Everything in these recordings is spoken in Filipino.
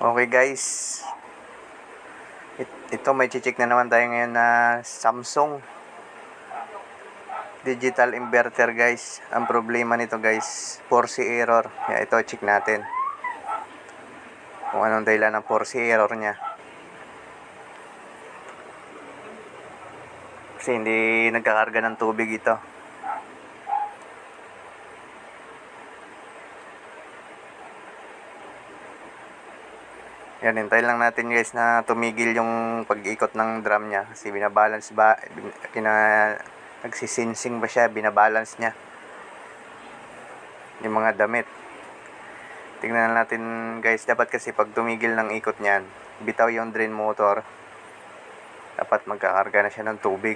Okay guys, ito may check na naman tayo ngayon na Samsung digital inverter guys. Ang problema nito guys, 4C error. Ito check natin kung anong dahilan ng 4C error nya. Kasi hindi nagkakarga ng tubig ito. Yan, hintayin lang natin guys na tumigil yung pag-ikot ng drum nya. Kasi binabalance ba, nagsisinsing ba siya, binabalance nya yung mga damit. Tingnan natin guys, dapat kasi pag tumigil ng ikot niyan, bitaw yung drain motor, dapat magkakarga na siya ng tubig.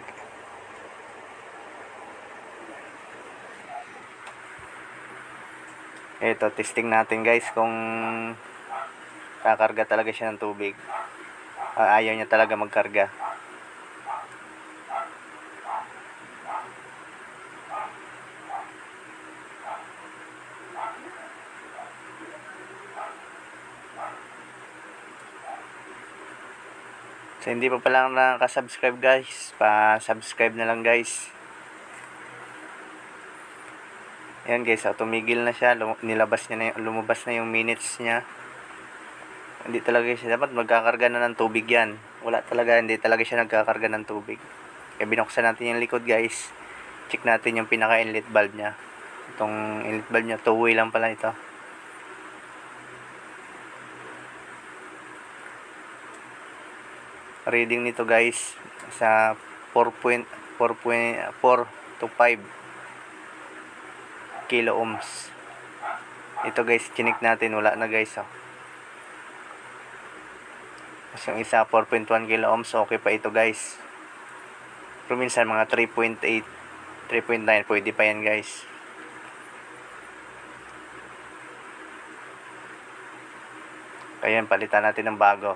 Ito, testing natin guys kung kakarga talaga siya ng tubig. Ayaw niya talaga magkarga. So, hindi pa pala nakaka-subscribe guys, pa-subscribe na lang guys. Ayan guys, tumigil na siya, lumabas na yung minutes niya. Hindi talaga siya, dapat magkakarga na ng tubig yan. Hindi talaga siya nagkakarga ng tubig. Kaya binuksan natin yung likod guys. Check natin yung pinaka-inlet valve niya. Itong inlet valve niya, two-way lang pala ito. Reading nito guys sa 4.4 to 5 kilo ohms. Ito guys, chinik natin, wala na guys. Tapos yung isa 4.1 kilo ohms, okay pa ito guys. Pero minsan mga 3.8, 3.9 pwede pa yan guys. Kaya palitan natin ng bago.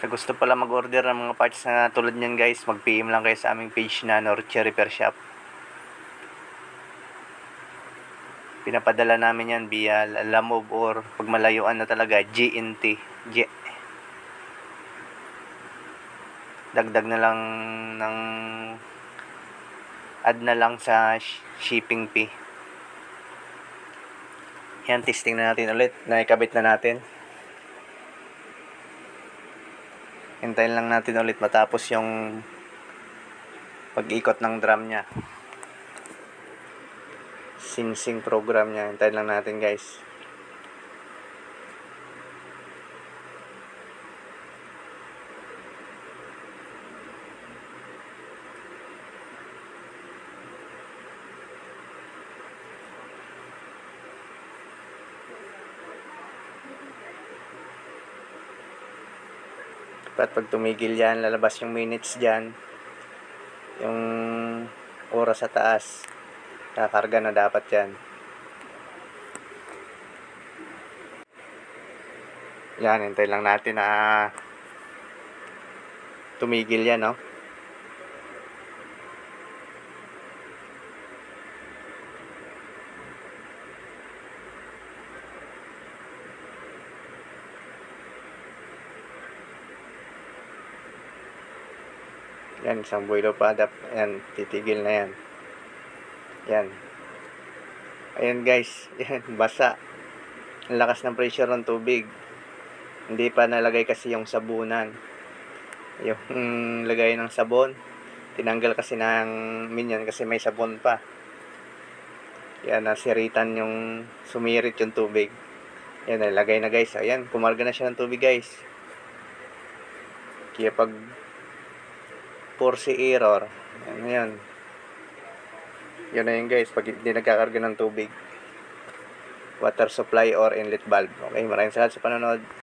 Sa gusto pala mag-order ng mga parts na tulad nyan guys, mag-PM lang kayo sa aming page na Norche Repair Shop. Pinapadala namin yan via Lamob or pag malayuan na talaga, GNT. Dagdag na lang ng add na lang sa shipping fee. Yan, testing na natin ulit. Naikabit na natin. Hintayin lang natin ulit matapos yung pag-ikot ng drum nya. Sinsing program nya. Hintayin lang natin guys. At pag tumigil yan, lalabas yung minutes dyan, yung oras sa taas, kakarga na dapat yan. Yan, hintayin lang natin na tumigil yan, no? Yan, isang buwelo pa. Yan, titigil na yan. Yan. Ayan guys, yan, basa. Ang lakas ng pressure ng tubig. Hindi pa nalagay kasi yung sabunan. Yung lagay ng sabon, tinanggal kasi ng minyan kasi may sabon pa. Yan, nasiritan yung sumirit yung tubig. Yan, nalagay na guys. Ayan, kumarga na siya ng tubig guys. Kaya pag 4C error, ano yan, yun na yun guys, pag hindi nagkakarga ng tubig, water supply or inlet valve. Okay, maraming salamat sa panonood.